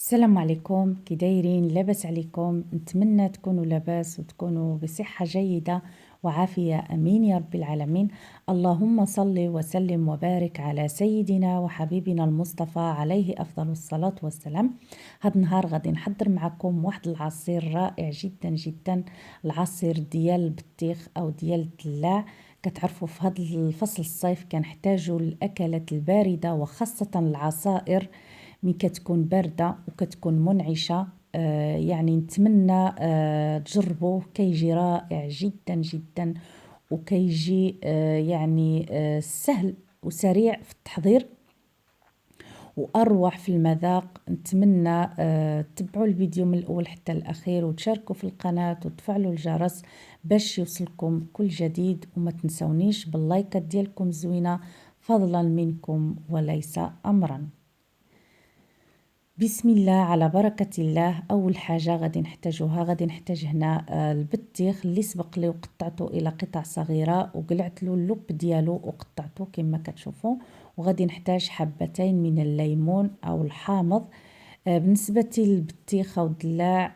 السلام عليكم، كي دايرين؟ لاباس عليكم؟ نتمنى تكونوا لاباس وتكونوا بصحة جيدة وعافية، امين يا رب العالمين. اللهم صل وسلم وبارك على سيدنا وحبيبنا المصطفى عليه افضل الصلاة والسلام. هاد النهار غادي نحضر معكم واحد العصير رائع جدا جدا، العصير ديال البطيخ او ديال الدلاع. كتعرفوا في هاد الفصل الصيف كنحتاجوا الاكلات الباردة وخاصة العصائر مي كتكون باردة وكتكون منعشة. يعني نتمنى تجربوه، كيجي رائع جدا جدا وكيجي يعني سهل وسريع في التحضير واروح في المذاق. نتمنى تتبعوا الفيديو من الاول حتى الاخير وتشاركوا في القناة وتفعلوا الجرس باش يوصلكم كل جديد، وما تنسونيش باللايكات ديالكم زوينة فضلا منكم وليس امرا. بسم الله على بركة الله. أول حاجة غادي نحتاجها، غادي نحتاج هنا البطيخ اللي سبق لي وقطعته إلى قطع صغيرة وقلعت له اللب ديالو وقطعته كما كتشوفوا. وغادي نحتاج حبتين من الليمون أو الحامض. بالنسبة للبطيخ أو الدلاع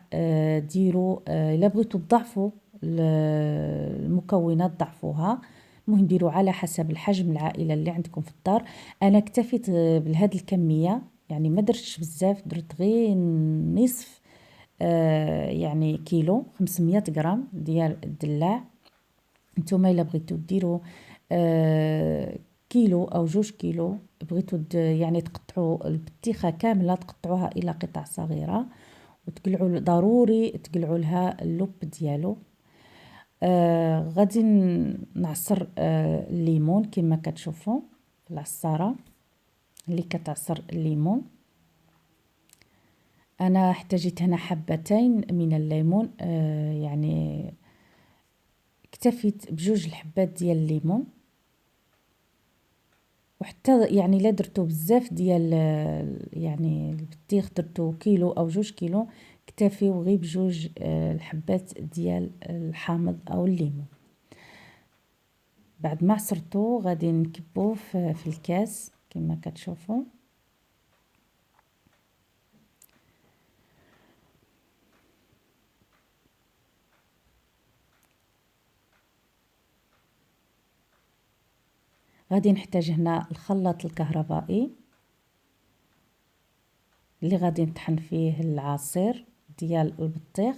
ديروا إلا بغيتوا تضعفوا المكونات ضعفوها، المهم ديروا على حسب الحجم العائلة اللي عندكم في الدار. أنا اكتفيت بهذه الكمية، يعني ما درتش بزاف، درت غير نصف يعني كيلو 500 غرام ديال الدلاع. نتوما الا بغيتو ديروا كيلو او 2 كيلو، بغيتو يعني تقطعوا البطيخه كامله تقطعوها الى قطع صغيره وتقلعوا، ضروري تقلعوا لها اللب ديالو. غادي نعصر الليمون كما كتشوفوا في العصاره اللي كتعصر الليمون. انا احتاجيت هنا حبتين من الليمون، يعني اكتفيت بجوج الحبات ديال الليمون. وحتى يعني لا درتو بزاف ديال يعني البطيخ درتو كيلو او 2 كيلو، اكتفيو غير بجوج الحبات ديال الحامض او الليمون. بعد ما عصرتو غادي نكبوه في الكاس كما كتشوفوا. غادي نحتاج هنا الخلاط الكهربائي اللي غادي نطحن فيه العصير ديال البطيخ.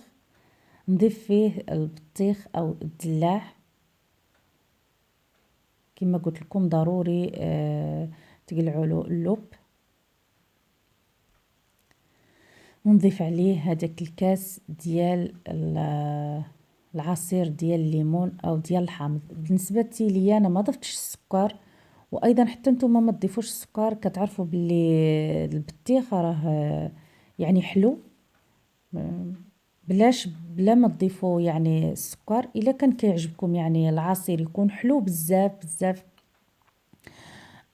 نضيف فيه البطيخ او الدلاع كما قلت لكم، ضروري تقلعوا له اللب. ونضيف عليه هذاك الكاس ديال العصير ديال الليمون او ديال الحامض. بالنسبه لي انا ما ضفتش السكر، وايضا حتى نتوما ما تضيفوش السكر. كتعرفوا باللي البطيخ راه يعني حلو بلا ما تضيفوا يعني السكر. الا كان كيعجبكم يعني العصير يكون حلو بزاف بزاف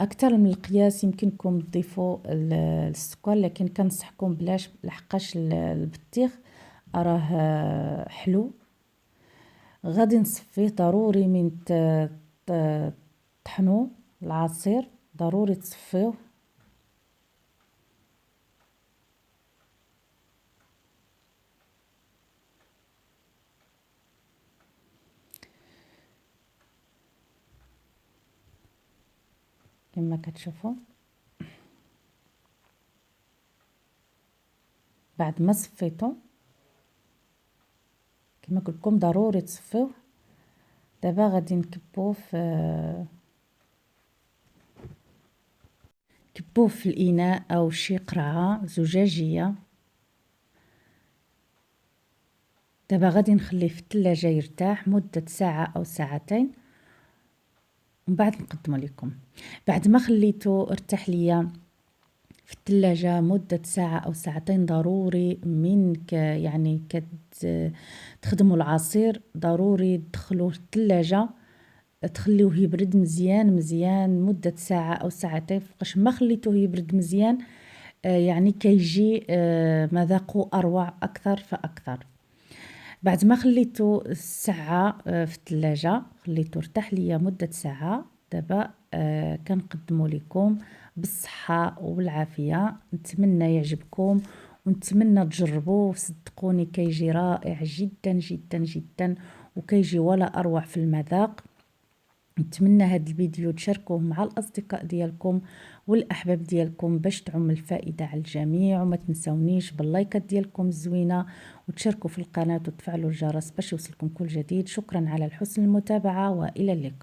اكثر من القياس، يمكنكم تضيفوا السكر، لكن كنصحكم بلاش لحقاش البطيخ راه حلو. غادي نصفيه، ضروري من طحنوا العصير ضروري تصفيه. كما كتشوفوا بعد ما صفيته كما قلت لكم ضروري تصفيوه. دابا غادي نكبوه في الاناء او شي قرعه زجاجيه. دابا غادي نخليه في الثلاجه يرتاح مده ساعه او ساعتين، ومن بعد نقدمه لكم. بعد ما خليته ارتاح ليا في الثلاجة مدة ساعة أو ساعتين، ضروري يعني تخدموا العصير ضروري تدخلوه الثلاجة، تخليوه يبرد مزيان مزيان مدة ساعة أو ساعتين. فوقاش ما خليتوه يبرد مزيان يعني كيجي مذاقه أروع أكثر فأكثر. بعد ما خليته ساعة في الثلاجة، خليته ارتاح ليا مدة ساعة. دابا كنقدمه لكم بالصحة والعافية. نتمنى يعجبكم ونتمنى تجربوه، صدقوني كيجي رائع جدا جدا جدا، وكيجي ولا أروع في المذاق. نتمنى هاد الفيديو تشاركوه مع الأصدقاء ديالكم والأحباب ديالكم باش تعم الفائدة على الجميع، وما تنسونيش باللايكات ديالكم الزوينة، وتشاركوا في القناة وتفعلوا الجرس باش يوصلكم كل جديد. شكرا على حسن المتابعة، وإلى اللقاء.